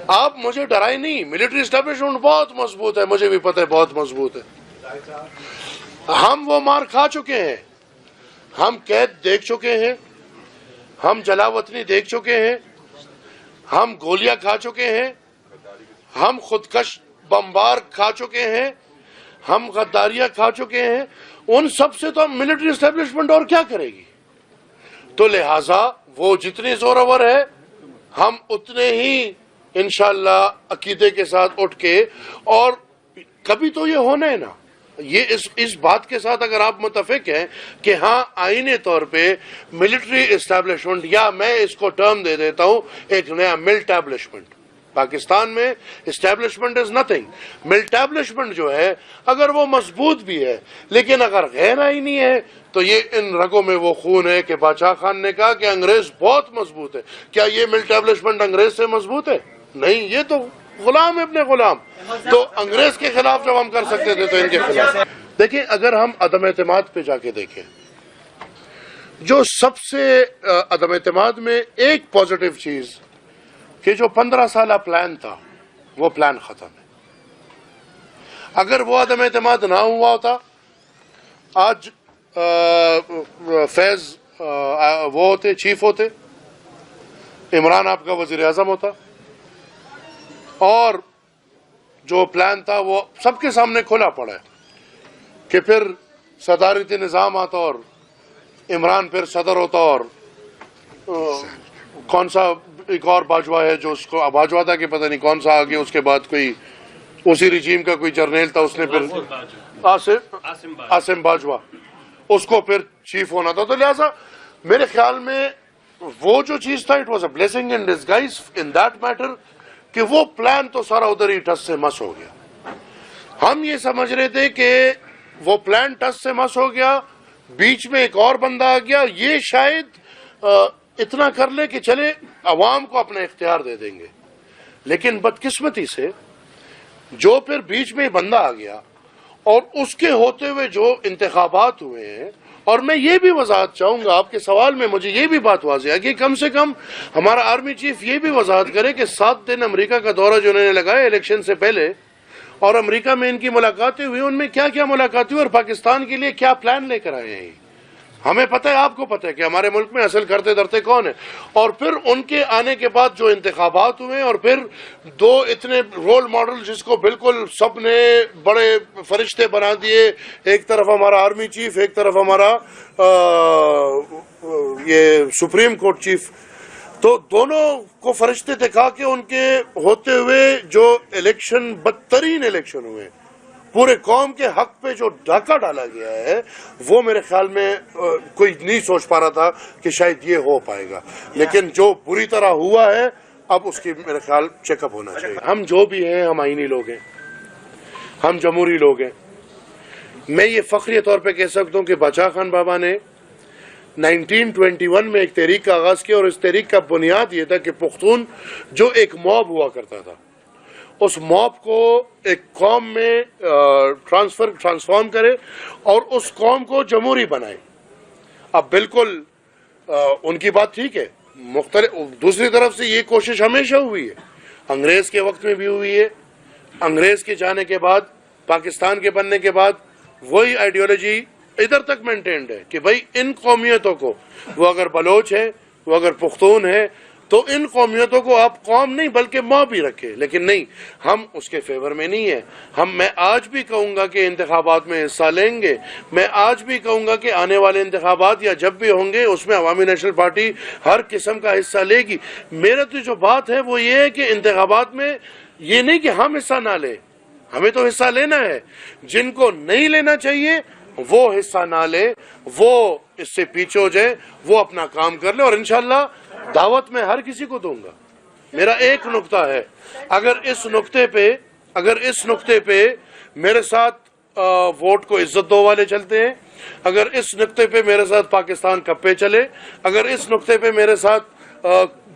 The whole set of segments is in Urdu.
آپ مجھے ڈرائے نہیں، ملٹری اسٹیبلشمنٹ بہت مضبوط ہے، مجھے بھی پتہ ہے بہت مضبوط ہے. ہم وہ مار کھا چکے ہیں، ہم قید دیکھ چکے ہیں، ہم جلاوطنی دیکھ چکے ہیں، ہم گولیاں کھا چکے ہیں، ہم خودکش بمبار کھا چکے ہیں، ہم غداریاں کھا چکے ہیں. ان سب سے تو ملٹری اسٹیبلشمنٹ اور کیا کرے گی؟ تو لہٰذا وہ جتنی زورآور ہے ہم اتنے ہی انشاءاللہ عقیدے کے ساتھ اٹھ کے، اور کبھی تو یہ ہونا ہے نا، یہ اس بات کے ساتھ اگر آپ متفق ہیں کہ ہاں آئینی طور پہ ملٹری اسٹیبلشمنٹ، یا میں اس کو ٹرم دے دیتا ہوں ایک نیا ملٹیبلشمنٹ. پاکستان میں اسٹیبلشمنٹ از نتھنگ. ملٹیبلشمنٹ جو ہے اگر وہ مضبوط بھی ہے لیکن اگر غیر آئینی ہے تو یہ ان رگوں میں وہ خون ہے کہ باچا خان نے کہا کہ انگریز بہت مضبوط ہے. کیا یہ ملٹیبلشمنٹ انگریز سے مضبوط ہے؟ نہیں، یہ تو غلام ابن غلام. تو انگریز کے خلاف جب ہم کر سکتے تھے تو ان کے خلاف. دیکھیں، اگر ہم عدم اعتماد پہ جا کے دیکھیں، جو سب سے عدم اعتماد میں ایک پازیٹیو چیز کہ جو 15 سالہ پلان تھا وہ پلان ختم ہے. اگر وہ عدم اعتماد نہ ہوا ہوتا، آج فیض وہ ہوتے، چیف ہوتے، عمران آپ کا وزیر اعظم ہوتا، اور جو پلان تھا وہ سب کے سامنے کھلا پڑا ہے کہ پھر صدارتی نظام آتا اور عمران پھر صدر ہوتا، اور کون سا ایک اور باجوہ ہے جو اس کو باجوہ تھا کہ پتہ نہیں کون سا آگے، اس کے بعد کوئی اسی رجیم کا کوئی جرنیل تھا، اس نے پھر عاصم باجوہ، اس کو پھر چیف ہونا تھا. تو لہٰذا میرے خیال میں وہ جو چیز تھا، it was a blessing in disguise in that matter, کہ وہ پلان تو سارا ادھر ہی ٹس سے مس ہو گیا. ہم یہ سمجھ رہے تھے کہ وہ پلان ٹس سے مس ہو گیا، بیچ میں ایک اور بندہ آ گیا، یہ شاید اتنا کر لے کہ چلے عوام کو اپنا اختیار دے دیں گے. لیکن بدقسمتی سے جو پھر بیچ میں بندہ آ گیا، اور اس کے ہوتے ہوئے جو انتخابات ہوئے ہیں، اور میں یہ بھی وضاحت چاہوں گا، آپ کے سوال میں مجھے یہ بھی بات واضح ہے کہ کم سے کم ہمارا آرمی چیف یہ بھی وضاحت کرے کہ 7 دن امریکہ کا دورہ جو انہوں نے لگایا الیکشن سے پہلے، اور امریکہ میں ان کی ملاقاتیں ہوئی، ان میں کیا کیا ملاقاتیں ہوئی اور پاکستان کے لیے کیا پلان لے کر آئے ہیں. ہمیں پتہ ہے، آپ کو پتہ ہے کہ ہمارے ملک میں اصل کرتے درتے کون ہیں. اور پھر ان کے آنے کے بعد جو انتخابات ہوئے، اور پھر دو اتنے رول ماڈل جس کو بالکل سب نے بڑے فرشتے بنا دیے، ایک طرف ہمارا آرمی چیف، ایک طرف ہمارا یہ سپریم کورٹ چیف، تو دونوں کو فرشتے دکھا کے ان کے ہوتے ہوئے جو الیکشن، بدترین الیکشن ہوئے، پورے قوم کے حق پہ جو ڈاکہ ڈالا گیا ہے، وہ میرے خیال میں کوئی نہیں سوچ پا رہا تھا کہ شاید یہ ہو پائے گا. لیکن جو بری طرح ہوا ہے، اب اس کی میرے خیال چیک اپ ہونا چاہیے. ہم جو بھی ہیں، ہم آئینی لوگ ہیں، ہم جمہوری لوگ ہیں. میں یہ فخری طور پہ کہہ سکتا ہوں کہ باچا خان بابا نے 1921 میں ایک تحریک کا آغاز کیا، اور اس تحریک کا بنیاد یہ تھا کہ پختون جو ایک موب ہوا کرتا تھا، اس موب کو ایک قوم میں ٹرانسفارم کرے اور اس قوم کو جمہوری بنائے. اب بالکل ان کی بات ٹھیک ہے، دوسری طرف سے یہ کوشش ہمیشہ ہوئی ہے، انگریز کے وقت میں بھی ہوئی ہے، انگریز کے جانے کے بعد، پاکستان کے بننے کے بعد وہی آئیڈیالوجی ادھر تک مینٹینڈ ہے کہ بھائی ان قومیتوں کو، وہ اگر بلوچ ہے، وہ اگر پختون ہے، تو ان قومیتوں کو آپ قوم نہیں بلکہ موب ہی رکھے. لیکن نہیں، ہم اس کے فیور میں نہیں ہیں. میں آج بھی کہوں گا کہ انتخابات میں حصہ لیں گے. میں آج بھی کہوں گا کہ آنے والے انتخابات یا جب بھی ہوں گے اس میں عوامی نیشنل پارٹی ہر قسم کا حصہ لے گی. میرا تو جو بات ہے وہ یہ ہے کہ انتخابات میں یہ نہیں کہ ہم حصہ نہ لیں، ہمیں تو حصہ لینا ہے. جن کو نہیں لینا چاہیے وہ حصہ نہ لے، وہ اس سے پیچھے ہو جائے، وہ اپنا کام کر لے. اور انشاءاللہ دعوت میں ہر کسی کو دوں گا. میرا ایک نقطہ ہے، اگر اس نقطے پہ میرے ساتھ ووٹ کو عزت دو والے چلتے ہیں، اگر اس نقطے پہ میرے ساتھ پاکستان کب پہ چلے، اگر اس نقطے پہ میرے ساتھ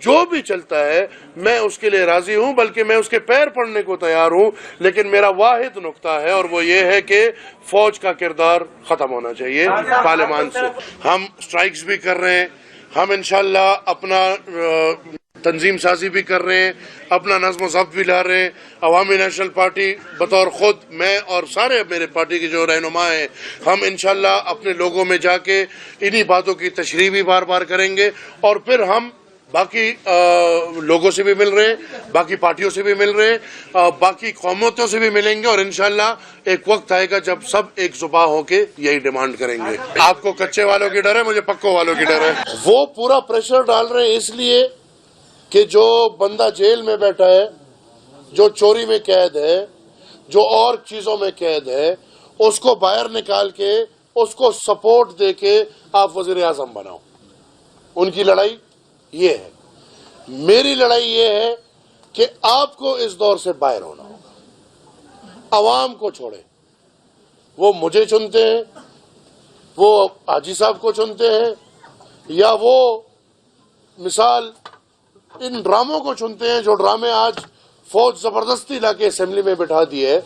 جو بھی چلتا ہے، میں اس کے لیے راضی ہوں، بلکہ میں اس کے پیر پڑنے کو تیار ہوں. لیکن میرا واحد نقطہ ہے اور وہ یہ ہے کہ فوج کا کردار ختم ہونا چاہیے پارلیمان سے. ہم سٹرائکس بھی کر رہے ہیں، ہم انشاءاللہ اپنا تنظیم سازی بھی کر رہے ہیں, اپنا نظم و ضبط بھی لا رہے ہیں. عوامی نیشنل پارٹی بطور خود میں اور سارے میرے پارٹی کے جو رہنما ہیں, ہم انشاءاللہ اپنے لوگوں میں جا کے انہی باتوں کی تشریح بھی بار بار کریں گے, اور پھر ہم باقی لوگوں سے بھی مل رہے ہیں, باقی پارٹیوں سے بھی مل رہے ہیں, باقی قوموں سے بھی ملیں گے, اور انشاءاللہ ایک وقت آئے گا جب سب ایک زباں ہو کے یہی ڈیمانڈ کریں گے. آپ کو کچے والوں کی ڈر ہے, مجھے پکوں والوں کی ڈر ہے. وہ پورا پریشر ڈال رہے ہیں اس لیے کہ جو بندہ جیل میں بیٹھا ہے, جو چوری میں قید ہے, جو اور چیزوں میں قید ہے, اس کو باہر نکال کے اس کو سپورٹ دے کے آپ وزیر اعظم بناؤ. ان کی لڑائی یہ ہے. میری لڑائی یہ ہے کہ آپ کو اس دور سے باہر ہونا ہوگا. عوام کو چھوڑے, وہ مجھے چنتے ہیں, وہ حاجی صاحب کو چنتے ہیں, یا وہ مثال ان ڈراموں کو چنتے ہیں جو ڈرامے آج فوج زبردستی لا کے اسمبلی میں بٹھا دیے.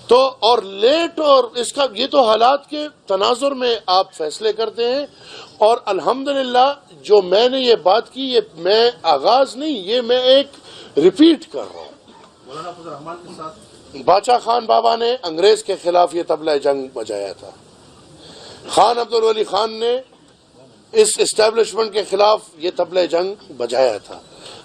تو اور لیٹ اور اس کا یہ تو حالات کے تناظر میں آپ فیصلے کرتے ہیں. اور الحمدللہ جو میں نے یہ بات کی, یہ میں آغاز نہیں, یہ میں ایک ریپیٹ کر رہا ہوں. باچا خان بابا نے انگریز کے خلاف یہ طبلہ جنگ بجایا تھا. خان عبدالولی خان نے اس اسٹیبلشمنٹ کے خلاف یہ طبلہ جنگ بجایا تھا.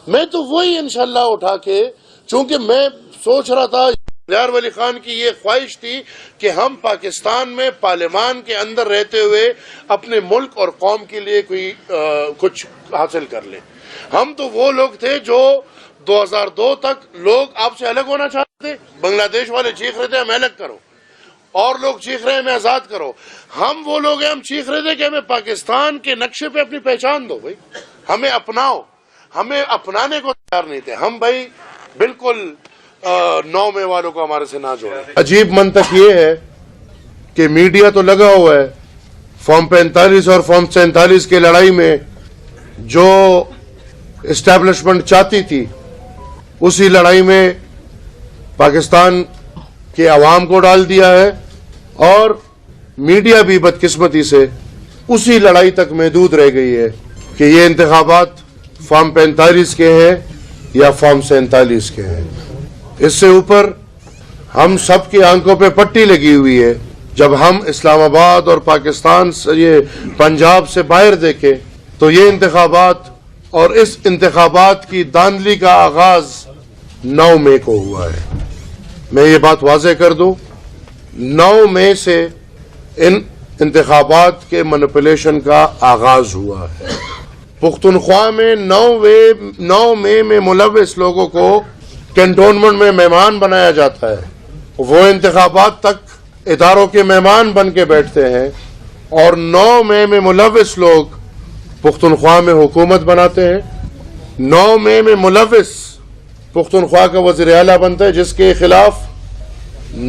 میں تو وہی انشاءاللہ اٹھا کے, چونکہ میں سوچ رہا تھا, یار ولی خان کی یہ خواہش تھی کہ ہم پاکستان میں پارلیمان کے اندر رہتے ہوئے اپنے ملک اور قوم کے لیے کوئی کچھ حاصل کر لیں. ہم تو وہ لوگ تھے جو 2002 تک لوگ آپ سے الگ ہونا چاہتے تھے. بنگلہ دیش والے چیخ رہے تھے ہمیں الگ کرو, اور لوگ چیخ رہے ہیں ہمیں آزاد کرو. ہم وہ لوگ ہیں, ہم چیخ رہے تھے کہ ہمیں پاکستان کے نقشے پہ اپنی پہچان دو بھائی, ہمیں اپناؤ. ہمیں اپنانے کو تیار نہیں تھے. ہم بھائی بالکل 9 مئی والوں کو ہمارے سے نہ جوڑے. عجیب منطق یہ ہے کہ میڈیا تو لگا ہوا ہے فارم 45 اور فارم 47 کی لڑائی میں, جو اسٹیبلشمنٹ چاہتی تھی اسی لڑائی میں پاکستان کے عوام کو ڈال دیا ہے, اور میڈیا بھی بدقسمتی سے اسی لڑائی تک محدود رہ گئی ہے کہ یہ انتخابات فارم 45 کے ہیں یا فارم 47 کے ہیں. اس سے اوپر ہم سب کی آنکھوں پہ پٹی لگی ہوئی ہے. جب ہم اسلام آباد اور پاکستان سے, یہ پنجاب سے باہر دیکھیں, تو یہ انتخابات اور اس انتخابات کی دھاندلی کا آغاز 9 مئی کو ہوا ہے. میں یہ بات واضح کر دوں, 9 مئی سے ان انتخابات کے مینپولیشن کا آغاز ہوا ہے. پختونخوا میں 9 مئی میں ملوث لوگوں کو کنٹونمنٹ میں مہمان بنایا جاتا ہے. وہ انتخابات تک اداروں کے مہمان بن کے بیٹھتے ہیں, اور 9 مئی میں ملوث لوگ پختونخوا میں حکومت بناتے ہیں. 9 مئی میں ملوث پختونخوا کا وزیر اعلیٰ بنتا ہے, جس کے خلاف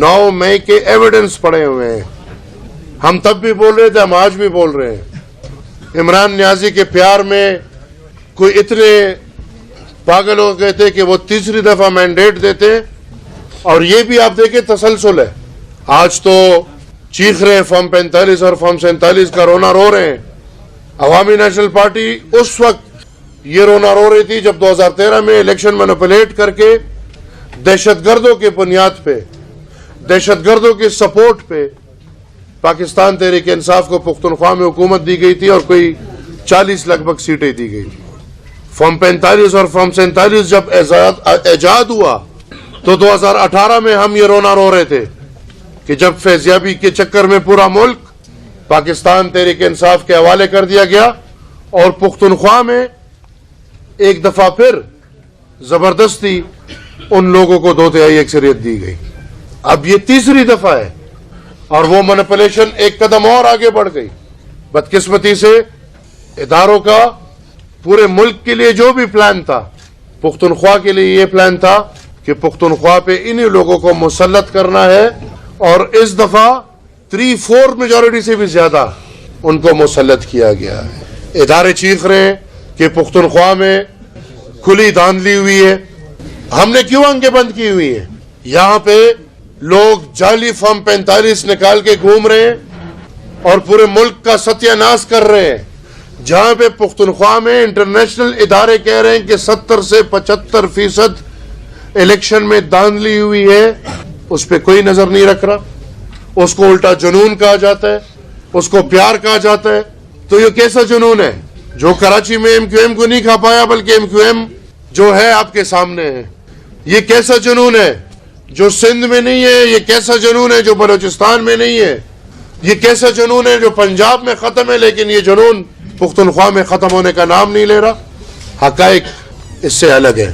9 مئی کے ایویڈنس پڑے ہوئے ہیں. ہم تب بھی بول رہے تھے, ہم آج بھی بول رہے ہیں. عمران نیازی کے پیار میں کوئی اتنے پاگل ہو گئے تھے کہ وہ تیسری دفعہ مینڈیٹ دیتے, اور یہ بھی آپ دیکھیں تسلسل ہے. آج تو چیخ رہے ہیں فارم 45 اور فارم 47 کا, رونا رو رہے ہیں. عوامی نیشنل پارٹی اس وقت یہ رونا رو رہی تھی جب 2013 میں الیکشن مینپولیٹ کر کے دہشت گردوں کے بنیاد پہ, دہشت گردوں کے سپورٹ پہ پاکستان تحریک انصاف کو پختونخوا میں حکومت دی گئی تھی, اور کوئی 40 لگ بھگ سیٹیں دی گئی تھی. فارم 45 اور فارم 47 جب ایجاد ہوا تو 2018 میں ہم یہ رونا رو رہے تھے کہ جب فیضیابی کے چکر میں پورا ملک پاکستان تحریک انصاف کے حوالے کر دیا گیا, اور پختونخوا میں ایک دفعہ پھر زبردستی ان لوگوں کو 2/3 اکثریت دی گئی. اب یہ تیسری دفعہ ہے, اور وہ مینپولیشن ایک قدم اور آگے بڑھ گئی. بدقسمتی سے اداروں کا پورے ملک کے لیے جو بھی پلان تھا, پختونخوا کے لیے یہ پلان تھا کہ پختونخوا پہ انہی لوگوں کو مسلط کرنا ہے, اور اس دفعہ 3/4 میجورٹی سے بھی زیادہ ان کو مسلط کیا گیا ہے. ادارے چیخ رہے ہیں کہ پختونخوا میں کھلی دھاندلی ہوئی ہے. ہم نے کیوں آنکھیں بند کی ہوئی ہیں؟ یہاں پہ لوگ جعلی فارم 45 نکال کے گھوم رہے ہیں اور پورے ملک کا ستیہ ناش کر رہے ہیں. جہاں پہ پختونخوا میں انٹرنیشنل ادارے کہہ رہے ہیں کہ 70 سے 75% الیکشن میں دھاندلی ہوئی ہے، اس پہ کوئی نظر نہیں رکھ رہا، اس کو الٹا جنون کہا جاتا ہے، اس کو پیار کہا جاتا ہے. تو یہ کیسا جنون ہے جو کراچی میں ایم کیو ایم کو نہیں کھا پایا بلکہ ایم کیو ایم جو ہے آپ کے سامنے ہے؟ یہ کیسا جنون ہے جو سندھ میں نہیں ہے؟ یہ کیسا جنون ہے جو بلوچستان میں نہیں ہے؟ یہ کیسا جنون ہے جو پنجاب میں ختم ہے لیکن یہ جنون پختونخوا میں ختم ہونے کا نام نہیں لے رہا؟ حقائق اس سے الگ ہے.